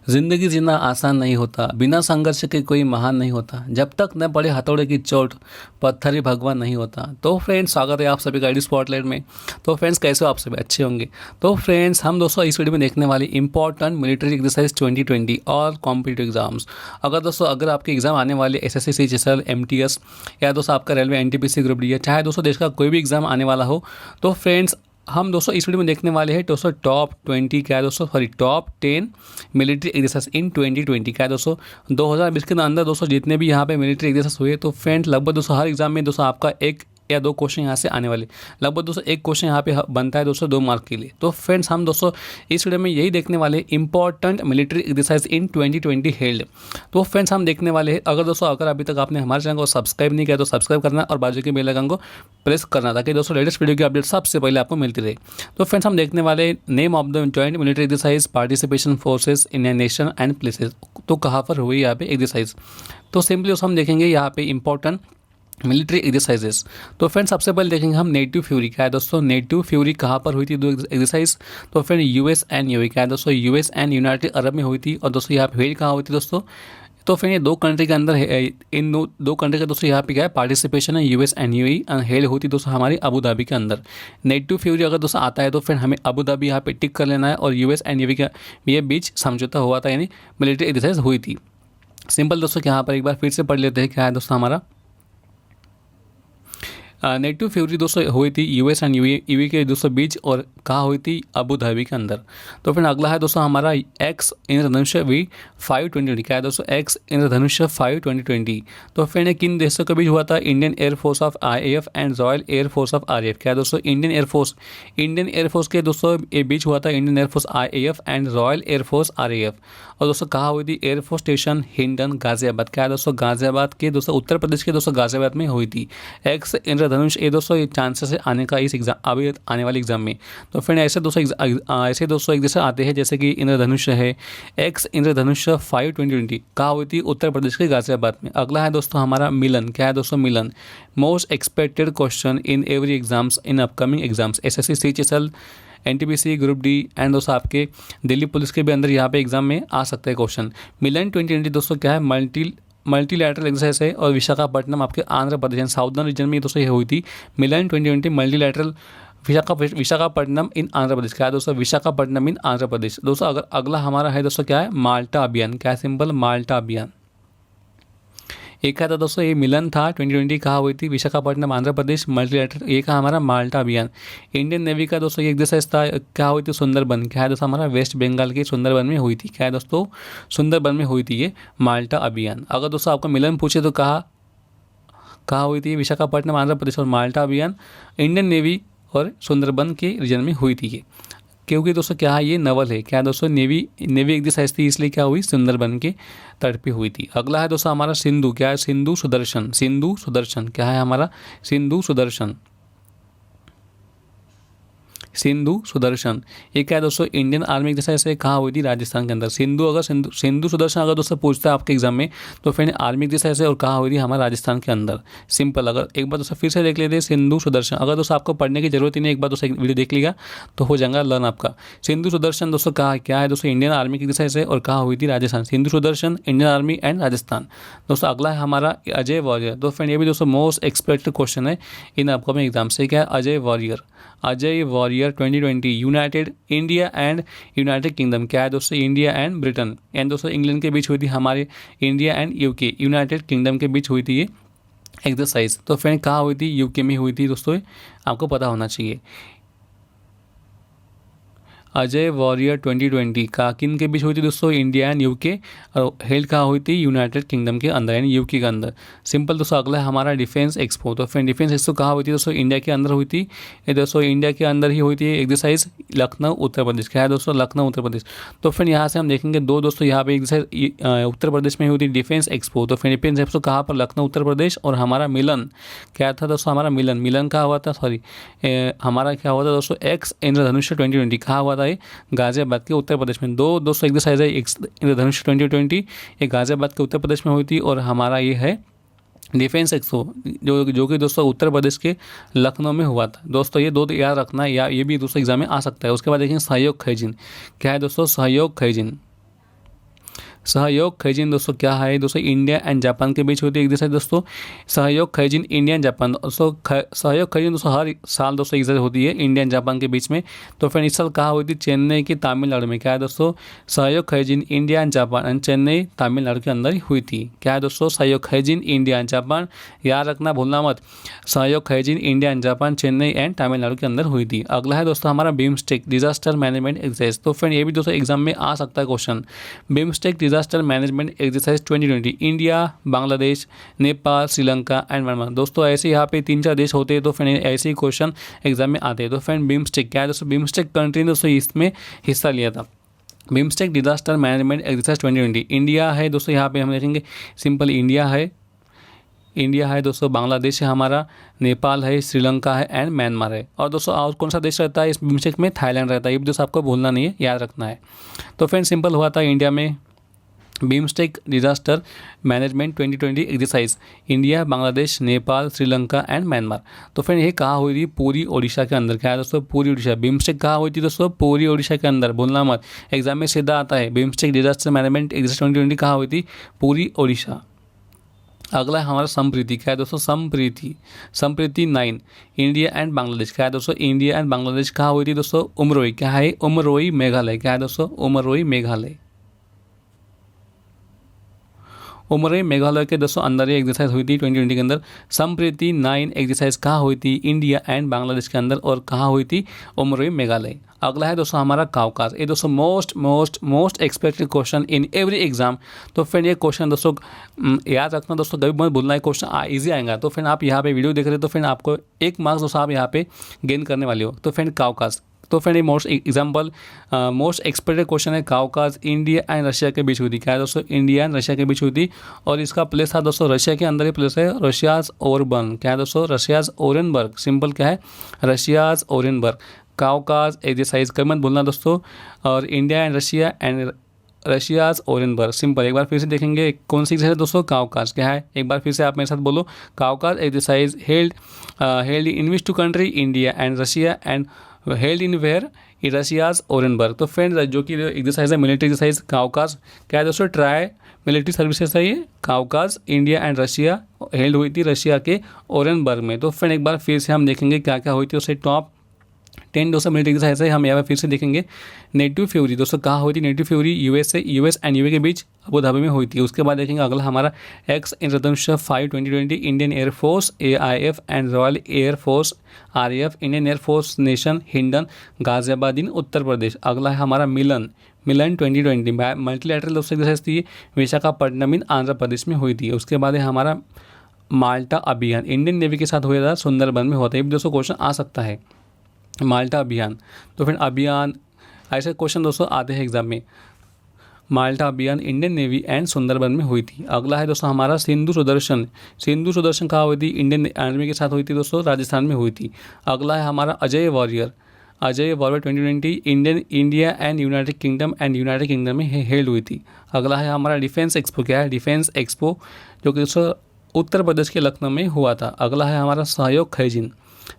जिंदगी जीना आसान नहीं होता, बिना संघर्ष के कोई महान नहीं होता, जब तक न पड़े हथौड़े की चोट पत्थर ही भगवान नहीं होता। तो फ्रेंड्स, स्वागत है आप सभी का आईडी स्पॉटलाइट में। तो फ्रेंड्स, कैसे हो आप सभी? अच्छे होंगे। तो फ्रेंड्स, हम दोस्तों इस वीडियो में देखने वाले इंपॉर्टेंट मिलिट्री एक्सरसाइज 2020 और कॉम्पिटिटिव एग्जाम्स। अगर आपके एग्जाम आने वाले एसएससी, सीजीएल, एमटीएस या दोस्तों आपका रेलवे एनटीपीसी ग्रुप डी है, चाहे दोस्तों देश का कोई भी एग्जाम आने वाला हो, तो फ्रेंड्स हम दोस्तों इस वीडियो में देखने वाले हैं दोस्तों टॉप 10 मिलिट्री एक्सरसाइज इन 2020। क्या है दोस्तों 2020 के अंदर दोस्तों जितने भी यहाँ पे मिलिट्री एक्सरसाइज हुए, तो फ्रेंड्स लगभग दोस्तों हर एग्जाम में दोस्तों आपका एक या दो क्वेश्चन यहाँ से आने वाले, लगभग दोस्तों एक क्वेश्चन यहाँ पे बनता है दोस्तों 2 मार्क के लिए। तो फ्रेंड्स, हम दोस्तों इस वीडियो में यही देखने वाले important military exercise in 2020 held. तो फ्रेंड्स, हम देखने वाले हैं, अगर अभी तक आपने हमारे चैनल को सब्सक्राइब नहीं किया तो सब्सक्राइब करना और बाजू के बेल आइकन को प्रेस करना, ताकि दोस्तों लेटेस्ट वीडियो की अपडेट सबसे पहले आपको मिलती रहे। तो फ्रेंड्स, हम देखने वाले name of the joint military exercise participation forces in a nation and places. तो कहाँ पर हुई यहाँ पे एक्सरसाइज, तो सिंपली हम देखेंगे यहाँ पे इंपॉर्टेंट मिलिट्री एक्सरसाइजेस। तो फ्रेंड्स, सबसे पहले देखेंगे हम नेटिव फ्यूरी। क्या है दोस्तों नेटिव फ्यूरी कहाँ पर हुई थी दो एक्सरसाइज? तो फ्रेंड यूएस एंड यूए। क्या है दोस्तों यूएस एंड यूनाइटेड अरब में हुई थी। और दोस्तों यहाँ पे हुई कहाँ हुई थी दोस्तों? तो फिर ये 2 कंट्री के अंदर इन दो कंट्री का दोस्तों यहाँ पे क्या है पार्टिसिपेशन है, यूएस एंड यूएई हेड होती दोस्तों हमारी अबू धाबी के अंदर। नेटिव फ्यूरी अगर दोस्तों आता है तो फिर हमें अबू धाबी यहाँ पे टिक कर लेना है, और यूएस एंड यूएई का ये बीच समझौता हुआ था, यानी मिलिट्री एक्सरसाइज हुई थी। सिंपल दोस्तों यहाँ पर एक बार फिर से पढ़ लेते हैं। क्या है दोस्तों हमारा नेटिव फ्यूरी दोस्तों हुई थी यूएस एंड यूएई के दोस्तों बीच, और कहाँ हुई थी? अबू धाबी के अंदर। तो फिर अगला है दोस्तों हमारा एक्स इंद्रधनुष V5 2020। क्या है दोस्तों एक्स इंद्रधनुष 5 2020। तो फिर ये किन देशों के बीच हुआ था? Indian air force of IAF and royal air force of RAF। क्या है दोस्तों इंडियन एयरफोर्स के दोस्तों ये बीच हुआ था, Indian air force IAF and royal air force RAF। और दोस्तों कहाँ हुई थी? Air force station Hindon Ghaziabad. क्या है दोस्तों गाजियाबाद के दोस्तों उत्तर प्रदेश के दोस्तों गाजियाबाद में हुई थी एक्स इंद्रधनुष। ये दोस्तों ये चांसेस है आने का इस एग्जाम, अभी आने वाले एग्जाम में। तो फिर ऐसे दोस्तों एक जैसे आते हैं, जैसे कि इंद्रधनुष है एक्स इंद्रधनुष 5 2020 कहाँ हुई थी? उत्तर प्रदेश के गाजियाबाद में। अगला है दोस्तों हमारा मिलन। क्या है दोस्तों Milan? Most expected question in every exams in upcoming exams, SSC, CGL, NTPC, group D and दोस्तों आपके दिल्ली पुलिस के भी अंदर यहाँ पे एग्जाम में आ सकता है क्वेश्चन। मिलन 2020 दोस्तों क्या है? मल्टीलैटरल एक्सरसाइज है, और विशाखापट्टनम आपके आंध्र प्रदेश साउदर्न रीजन में दोस्तों ये हुई थी मिलन 2020 मल्टीलैटरल विशाखापट्टनम इन आंध्र प्रदेश। क्या है दोस्तों? विशाखापट्टनम इन आंध्र प्रदेश। दोस्तों अगर अगला हमारा है दोस्तों क्या है? माल्टा अभियान। क्या है? सिंपल माल्टा अभियान। एक है था दोस्तों ये मिलन था 2020 कहाँ हुई थी? विशाखापट्टनम आंध्र प्रदेश मल्टीलैटरल। एक है हमारा माल्टा अभियान। इंडियन नेवी का दोस्तों ये एक्सरसाइज था, क्या हुई थी? सुंदरबन। क्या है दोस्तों हमारा? वेस्ट बंगाल के सुंदरबन में हुई थी। क्या है दोस्तों? सुंदरबन में हुई थी ये माल्टा अभियान। अगर दोस्तों आपको मिलन पूछे तो कहाँ हुई थी? विशाखापट्टनम आंध्र प्रदेश और माल्टा अभियान इंडियन नेवी और सुंदरबन के रीजन में हुई थी ये, क्योंकि दोस्तों क्या है? ये नवल है। क्या है दोस्तों? नेवी एक्सरसाइज थी, इसलिए क्या हुई? सुंदरबन के तट पे हुई थी। अगला है दोस्तों हमारा सिंधु। क्या है? सिंधु सुदर्शन। क्या है हमारा? सिंधु सुदर्शन। ये क्या है दोस्तों? इंडियन आर्मी एक्सरसाइज है, कहाँ हुई थी? राजस्थान के अंदर। सिंधु सुदर्शन अगर दोस्तों पूछता है आपके एग्जाम में, तो फिर आर्मी एक्सरसाइज है और कहाँ हुई थी? हमारा राजस्थान के अंदर। सिंपल। अगर एक बार दोस्तों फिर से देख लेते हैं सिंधु सुदर्शन, अगर दोस्तों आपको पढ़ने की जरूरत ही नहीं, एक बार दोस्तों वीडियो देख लिया तो हो जाएगा लर्न आपका। सिंधु सुदर्शन दोस्तों कहाँ क्या है दोस्तों? इंडियन आर्मी की एक्सरसाइज है और कहाँ हुई थी? Rajasthan. Sindhu Sudarshan, Indian army and Rajasthan. दोस्तों अगला है हमारा अजय वॉरियर। तो फ्रेंड ये भी दोस्तों मोस्ट एक्सपेक्टेड क्वेश्चन है इन अपकमिंग एग्जाम से। क्या है? Ajay warrior 2020 United India and United kingdom. क्या है दोस्तों? इंडिया एंड ब्रिटेन एंड दोस्तों इंग्लैंड के बीच हुई थी, हमारे India and UK United kingdom के बीच हुई थी ये एक्सरसाइज। तो फ्रेंड कहाँ हुई थी? यूके में हुई थी दोस्तों, आपको पता होना चाहिए। अजय वॉरियर 2020 का किन के बीच हुई थी दोस्तों? इंडिया एंड यूके, और हेल्ड कहाँ हुई थी? यूनाइटेड किंगडम के अंदर, यानी यूके के अंदर। सिंपल दोस्तों अगला है हमारा डिफेंस एक्सपो। तो फिर डिफेंस एक्सपो कहाँ हुई थी दोस्तों? इंडिया के अंदर हुई थी। ये दोस्तों इंडिया के अंदर ही हुई थी एक्सरसाइज, लखनऊ उत्तर प्रदेश। क्या है दोस्तों? लखनऊ उत्तर प्रदेश। तो फिर यहाँ से हम देखेंगे दोस्तों यहाँ पे एक्सरसाइज उत्तर प्रदेश में हुई थी डिफेंस एक्सपो। तो फिर डिफेंस एक्सपो कहाँ पर? लखनऊ उत्तर प्रदेश। और हमारा मिलन क्या था दोस्तों? हमारा मिलन कहाँ हुआ था? हमारा क्या हुआ था दोस्तों? एक्स इंद्रधनुष 2020 कहाँ हुआ था? ये गाजियाबाद के उत्तर प्रदेश में। दोस्तों एक्सरसाइज है इंद्रधनुष 2020, ये गाजियाबाद के उत्तर प्रदेश में हुई थी, और हमारा ये है डिफेंस एक्सपो जो कि दोस्तों उत्तर प्रदेश के लखनऊ में हुआ था। दोस्तों ये दो तो याद रखना है, या ये भी दोस्तों एग्जाम में आ सकता है। उसके बाद देखेंगे सहयोग खैजिन। क्या है दोस्तों? सहयोग खैजिन। सहयोग खैजिन दोस्तों क्या है दोस्तों, इंडिया एंड जापान के बीच होती है एक्सरसाइज दोस्तों। Sahyog Kaijin India and Japan दोस्तों, सहयोग खैजिन दोस्तों हर साल दोस्तों एक्सरसाइज होती है इंडिया एंड जापान के बीच में। तो फिर इस साल कहाँ हुई थी, चेन्नई की तमिलनाडु में। क्या है दोस्तों, Sahyog Kaijin India and Japan and Chennai Tamil Nadu के अंदर ही हुई थी। क्या है दोस्तों, Sahyog Kaijin India and Japan, याद रखना भूलना मत, Sahyog Kaijin India and Japan Chennai and Tamil Nadu के अंदर हुई थी। अगला है दोस्तों हमारा बिम्स्टेक डिजास्टर मैनेजमेंट एक्सरसाइज। तो फ्रेंड ये भी दोस्तों एग्जाम में आ सकता है question, BIMSTEC disaster management exercise 2020 India, Bangladesh, Nepal, Sri Lanka and Myanmar. दोस्तों ऐसे यहाँ पे 3-4 देश होते हैं, तो फ्रेंड ऐसे ही क्वेश्चन एग्जाम में आते हैं। तो फ्रेंड बिम्स्टेक क्या है दोस्तों, बिम्स्टेक कंट्री ने दोस्तों इसमें हिस्सा लिया था। BIMSTEC disaster management exercise 2020 India है दोस्तों, यहाँ पे हम देखेंगे सिंपल इंडिया है दोस्तों, बांग्लादेश है हमारा, नेपाल है, श्रीलंका है एंड म्यांमार है। और दोस्तों और कौन सा देश रहता है इस बिम्स्टेक में, थाईलैंड रहता है। ये भी दोस्तों आपको भूलना नहीं है, याद रखना है। तो फ्रेंड सिंपल हुआ था इंडिया में BIMSTEC disaster management 2020 exercise India, Bangladesh, Nepal, Sri Lanka and Myanmar. तो फ्रेंड ये कहाँ हुई थी, पूरी ओडिशा के अंदर। क्या है दोस्तों, पूरी ओडिशा। बिम्स्टेक कहाँ हुई थी दोस्तों, पूरी ओडिशा के अंदर, भूलना मत, एग्जाम में सीधा आता है। बिम्स्टेक डिजास्टर मैनेजमेंट एक्सरसाइज 2020 कहाँ हुई थी, पूरी ओडिशा। अगला है हमारा संप्रीति। क्या है दोस्तों, संप्रीति 9 इंडिया एंड बांग्लादेश। क्या है दोस्तों, इंडिया एंड बांग्लादेश कहाँ हुई थी दोस्तों, उमरोई। क्या है, उमरोई मेघालय। क्या है दोस्तों, उमरोई मेघालय। उमरोई मेघालय के दोस्तों अंदर ये एक्सरसाइज हुई थी 2020 के अंदर। संप्रीति 9 एक्सरसाइज कहाँ हुई थी, इंडिया एंड बांग्लादेश के अंदर, और कहाँ हुई थी, उमरोई मेघालय। अगला है दोस्तों हमारा काउकाज। ये दोस्तों most expected question in every exam. तो फ्रेंड ये क्वेश्चन दोस्तों याद रखना दोस्तों, कभी मत भूलना है, क्वेश्चन ईजी आएगा। तो फ्रेंड आप यहाँ पे वीडियो देख रहे हो तो फ्रेंड आपको 1 मार्क्स दोस्तों आप यहाँ पे गेन करने वाले हो। तो फ्रेंड काउकाज, तो फ्रेंड ये मोस्ट एक्सपेक्टेड क्वेश्चन है। काउकाज इंडिया एंड रशिया के बीच हुई थी। क्या है दोस्तों, इंडिया एंड रशिया के बीच हुई थी, और इसका प्लेस था दोस्तों रशिया के अंदर ही प्लेस है, रशियाज ओरेनबर्ग। क्या है दोस्तों, रशियाज ओरेनबर्ग। सिंपल क्या है, रशियाज ओरेनबर्ग। काउकाज एक्सरसाइज कभी मत भूलना दोस्तों, और India and Russia's Orenburg. Simple एक बार फिर से देखेंगे कौन सी एक्सरसाइज दोस्तों, काउकाज। क्या है, एक बार फिर से आप मेरे साथ बोलो, Kavkaz exercise held in which two country, India and Russia, and held in where, Russia's Orenburg. तो फ्रेंड जो कि एक्सरसाइज है मिलिट्री एक्सरसाइज काउकाज। क्या है दोस्तों, ट्राई मिलिट्री सर्विसेज है ये काउकाज, इंडिया एंड रशिया, हेल्ड हुई थी रशिया के ओरेनबर्ग में। तो फ्रेंड एक बार फिर से हम देखेंगे क्या क्या हुई थी उससे टॉप 10 दोस्तों मिलिट्री एक्सरसाइज है, हम यहाँ पर फिर से देखेंगे। नेटिव फ्यूरी दोस्तों कहाँ हुई थी, native fury US and UAE के बीच अबू धाबी में हुई थी। उसके बाद देखेंगे अगला हमारा ex Indradhanush 5 2020 Indian air force AIF and royal air force RAF, Indian air force station Hindan Ghaziabad in Uttar Pradesh. अगला है हमारा मिलन 2020 मल्टीलैटरल दोस्तों एक्सरसाइज थी, विशाखापट्टनम इन आंध्र प्रदेश में हुई थी। उसके बाद है हमारा माल्टा अभियान, इंडियन नेवी के साथ हुआ था, सुंदरबन में होता है। ये दोस्तों क्वेश्चन आ सकता है, माल्टा अभियान। तो फिर अभियान ऐसे क्वेश्चन दोस्तों आते हैं एग्जाम में। माल्टा अभियान इंडियन नेवी एंड सुंदरबन में हुई थी। अगला है दोस्तों हमारा सिंधु सुदर्शन कहाँ हुई थी, इंडियन आर्मी के साथ हुई थी दोस्तों, राजस्थान में हुई थी। अगला है हमारा Ajay warrior 2020 India and United kingdom में हेल्ड हुई थी। अगला है हमारा डिफेंस एक्सपो। क्या है, डिफेंस एक्सपो जो कि दोस्तों उत्तर प्रदेश के लखनऊ में हुआ था। अगला है हमारा सहयोग खैजिन।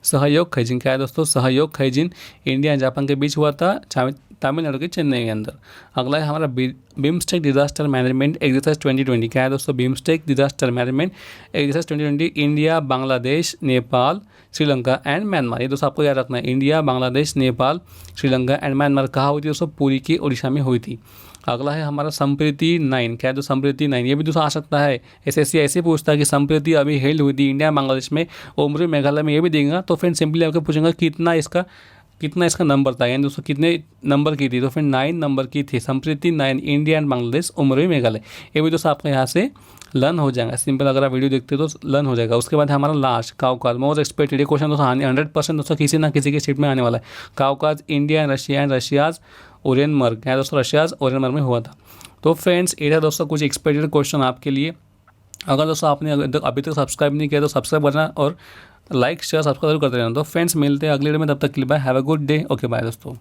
क्या है दोस्तों, Sahyog Kaijin India and Japan के बीच हुआ था, तमिलनाडु के चेन्नई के अंदर। अगला है हमारा बिम्स्टेक डिजास्टर मैनेजमेंट एक्सरसाइज 2020। क्या है दोस्तों, BIMSTEC disaster management exercise 2020 India, Bangladesh, Nepal, Sri Lanka and Myanmar. ये दोस्तों आपको याद रखना है, India, Bangladesh, Nepal, Sri Lanka and Myanmar कहाँ हुई थी दोस्तों, पूरी की ओडिशा में हुई थी। अगला है हमारा संप्रीति 9। क्या है तो संप्रीति 9, ये भी दोस्तों आ सकता है, SSC ऐसे पूछता है कि संप्रीति अभी हेल्ड हुई थी इंडिया बांग्लादेश में, उमरी मेघालय में, ये भी देगा। तो फिर सिंपली आपको पूछेंगे कितना इसका नंबर था, यानी दोस्तों कितने नंबर की थी, तो फिर 9 नंबर की थी संप्रीति 9, इंडिया एंड बांग्लादेश, उमरी मेघालय। ये भी दोस्तों आपका यहाँ से लर्न हो जाएगा, सिंपल अगर आप वीडियो देखते हो तो लर्न हो जाएगा। उसके बाद हमारा लास्ट काउकाज, मोस्ट एक्सपेक्टेड। ये क्वेश्चन दोस्तों 100% दोस्तों किसी ना किसी के सीट में आने वाला है। काउकाज इंडिया एंड रशियाज ओरेनबर्ग, क्या दोस्तों रशियाज ओरेनबर्ग में हुआ था। तो फ्रेंड्स ये था दोस्तों कुछ एक्सपेक्टेड क्वेश्चन आपके लिए। अगर दोस्तों आपने अभी तक सब्सक्राइब नहीं किया तो सब्सक्राइब करना और लाइक शेयर सब्सक्राइब करते रहना। तो फ्रेंड्स मिलते हैं अगले वीडियो में, तब तक के लिए bye, have a good day, okay bye दोस्तों।